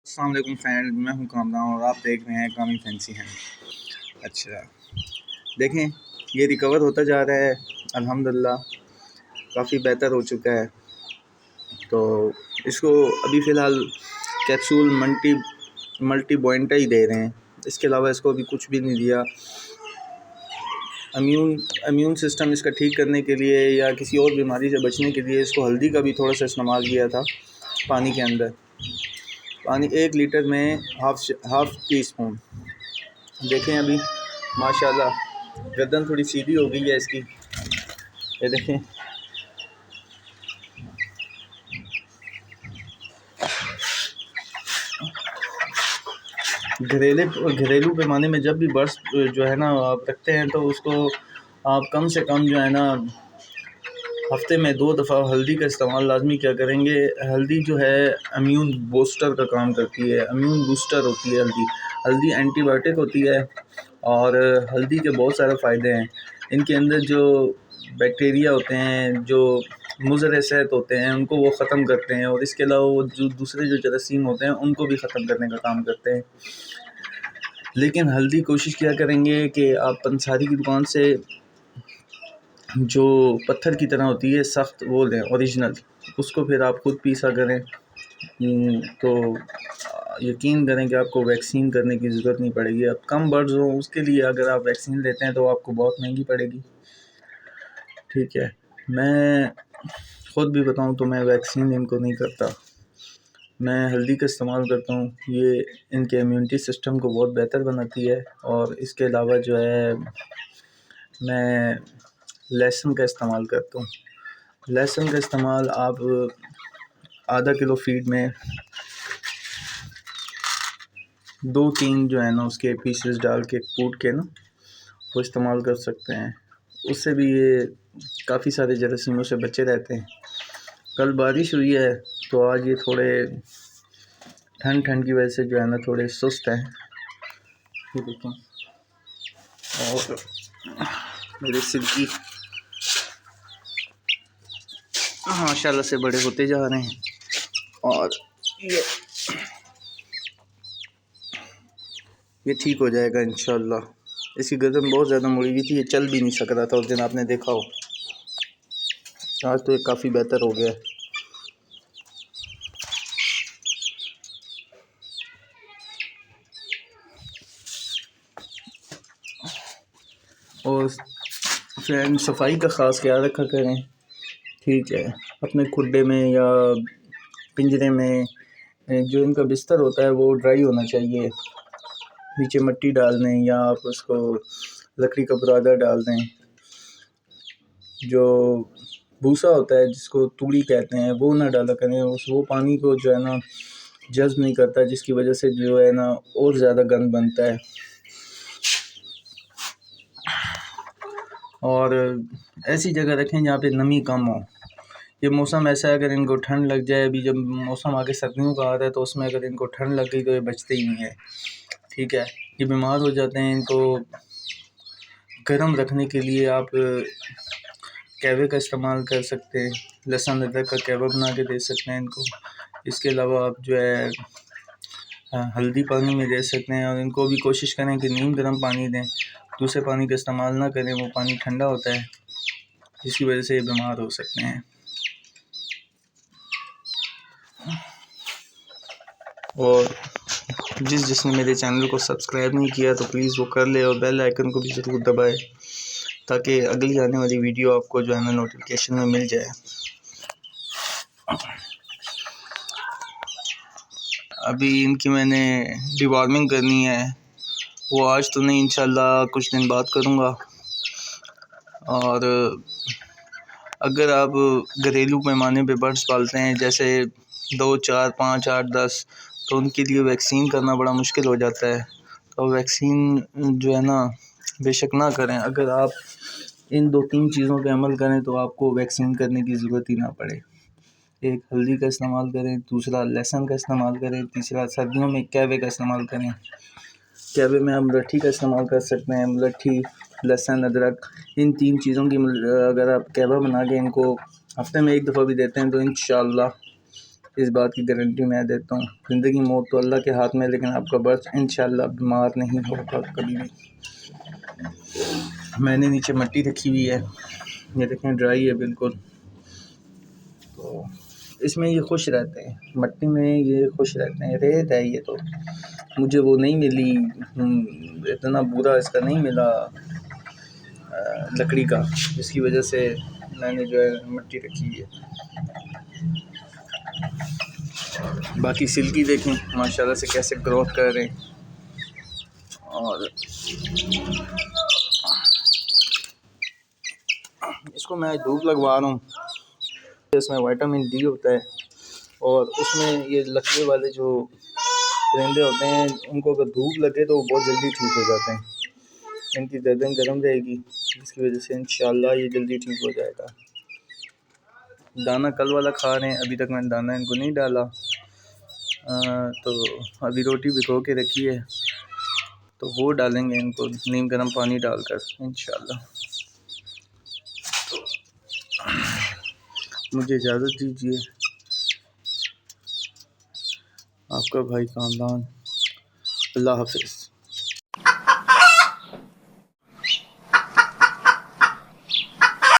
अस्सलाम वालेकुम फ्रेंड, मैं हूं कामरान और आप देख रहे हैं कामी फैंसी हैं। अच्छा, देखें ये रिकवर होता जा रहा है अल्हम्दुलिल्लाह, काफ़ी बेहतर हो चुका है। तो इसको अभी फ़िलहाल कैप्सूल मल्टी बॉइंटा ही दे रहे हैं, इसके अलावा इसको अभी कुछ भी नहीं दिया। इम्यून सिस्टम इसका ठीक करने के लिए या किसी और बीमारी से बचने के लिए इसको हल्दी का भी थोड़ा सा इस्तेमाल किया था पानी के अंदर। पानी 1 लीटर में हाफ़ टी स्पून। देखें अभी माशाल्लाह गर्दन थोड़ी सीधी हो गई है इसकी, ये देखें। घरेलू पैमाने में जब भी बर्ड्स जो है ना आप रखते हैं तो उसको आप कम से कम जो है ना हफ्ते में 2 दफ़ा हल्दी का इस्तेमाल लाजमी क्या करेंगे। हल्दी जो है इम्यून बूस्टर का काम करती है, इम्यून बूस्टर होती है हल्दी एंटीबायोटिक होती है और हल्दी के बहुत सारे फ़ायदे हैं। इनके अंदर जो बैक्टीरिया होते हैं, जो मुज़र सेहत होते हैं, उनको वो ख़त्म करते हैं और इसके अलावा वो जो दूसरे जो जरासीम होते हैं उनको भी ख़त्म करने का काम करते हैं। लेकिन हल्दी कोशिश किया करेंगे कि आप पंसारी की दुकान से जो पत्थर की तरह होती है सख्त वो लें ओरिजिनल, उसको फिर आप खुद पीसा करें। तो यकीन करें कि आपको वैक्सीन करने की ज़रूरत नहीं पड़ेगी। अब कम बर्ड्स हों उसके लिए अगर आप वैक्सीन लेते हैं तो आपको बहुत महंगी पड़ेगी, ठीक है। मैं ख़ुद भी बताऊं तो मैं वैक्सीन इनको नहीं करता, मैं हल्दी का इस्तेमाल करता हूँ। ये इनके इम्यूनिटी सिस्टम को बहुत बेहतर बनाती है और इसके अलावा जो है मैं लहसुन का इस्तेमाल करता हूँ। लहसुन का इस्तेमाल आप आधा किलो फीड में 2-3 जो है ना उसके पीसेस डाल के कूट के ना वो इस्तेमाल कर सकते हैं। उससे भी ये काफ़ी सारे जरासीमों से बचे रहते हैं। कल बारिश हुई है तो आज ये थोड़े ठंड की वजह से जो है ना थोड़े सुस्त हैं। ये देखें, और मेरे सिल्की माशाल्लाह से बड़े होते जा रहे हैं और ये ठीक हो जाएगा इंशाल्लाह। इसकी गर्दन बहुत ज़्यादा मुड़ी हुई थी, ये चल भी नहीं सक रहा था उस दिन, आपने देखा हो। आज तो ये काफ़ी बेहतर हो गया है। और फ्रेंड सफाई का ख़ास ख्याल रखा करें, ठीक है। अपने खुड्डे में या पिंजरे में जो इनका बिस्तर होता है वो ड्राई होना चाहिए। नीचे मिट्टी डाल दें या आप उसको लकड़ी का बुरादा डाल दें। जो भूसा होता है जिसको तूड़ी कहते हैं वो ना डाला करें, वो पानी को जो है ना जज़्ब नहीं करता, जिसकी वजह से जो है ना और ज़्यादा गंद बनता है। और ऐसी जगह रखें जहाँ पे नमी कम हो। ये मौसम ऐसा है, अगर इनको ठंड लग जाए, अभी जब मौसम आगे सर्दियों का आ रहा है तो उसमें अगर इनको ठंड लग गई तो ये बचते ही नहीं है, ठीक है। ये बीमार हो जाते हैं। इनको गर्म रखने के लिए आप कहवे का इस्तेमाल कर सकते हैं, लहसुन अदरक का कहवा बना के दे सकते हैं इनको। इसके अलावा आप जो है हल्दी पानी में दे सकते हैं और इनको भी कोशिश करें कि नीम गर्म पानी दें, दूसरे पानी का इस्तेमाल ना करें, वो पानी ठंडा होता है जिसकी वजह से ये बीमार हो सकते हैं। और जिसने मेरे चैनल को सब्सक्राइब नहीं किया तो प्लीज़ वो कर ले और बेल आइकन को भी ज़रूर दबाए ताकि अगली आने वाली वीडियो आपको जो है ना नोटिफिकेशन में मिल जाए। अभी इनकी मैंने डिवॉर्मिंग करनी है, वो आज तो नहीं, इंशाल्लाह कुछ दिन बाद करूँगा। और अगर आप घरेलू पैमाने पे बर्ड्स पालते हैं जैसे 2, 4, 5, 8, 10, तो उनके लिए वैक्सीन करना बड़ा मुश्किल हो जाता है। तो वैक्सीन जो है ना बेशक ना करें। अगर आप इन 2-3 चीज़ों पे अमल करें तो आपको वैक्सीन करने की ज़रूरत ही ना पड़े। एक हल्दी का इस्तेमाल करें, दूसरा लहसुन का इस्तेमाल करें, तीसरा सर्दियों में कहवे का इस्तेमाल करें। कहवे में आप मुलट्ठी का इस्तेमाल कर सकते हैं। मुलट्ठी, लहसुन, अदरक, इन 3 चीज़ों की अगर आप कहवा बना के इनको हफ्ते में 1 दफ़ा भी देते हैं तो इंशाअल्लाह इस बात की गारंटी मैं देता हूँ। ज़िंदगी मौत तो अल्लाह के हाथ में, लेकिन आपका बर्ड्स इंशाल्लाह बीमार नहीं होगा कभी भी। मैंने नीचे मिट्टी रखी हुई है, ये देखें ड्राई है बिल्कुल। तो इसमें ये खुश रहते हैं, मिट्टी में ये खुश रहते हैं। रेत है ये तो, मुझे वो नहीं मिली, इतना बुरा इसका नहीं मिला लकड़ी का, जिसकी वजह से मैंने जो है मिट्टी रखी है। बाकी सिल्की देखें माशाल्लाह से कैसे ग्रोथ कर रहे हैं। और इसको मैं धूप लगवा रहा हूँ, इसमें विटामिन डी होता है। और उसमें ये लकवे वाले जो परिंदे होते हैं, उनको अगर धूप लगे तो वो बहुत जल्दी ठीक हो जाते हैं। इनकी गर्दन गर्म रहेगी, जिसकी वजह से इंशाल्लाह ये जल्दी ठीक हो जाएगा। दाना कल वाला खा रहे हैं, अभी तक मैंने दाना इनको नहीं डाला। तो अभी रोटी भिगो के रखी है, तो वो डालेंगे इनको नीम गर्म पानी डालकर इंशाल्लाह। मुझे इजाज़त दीजिए, आपका भाई कामरान। अल्लाह हाफ़िज़।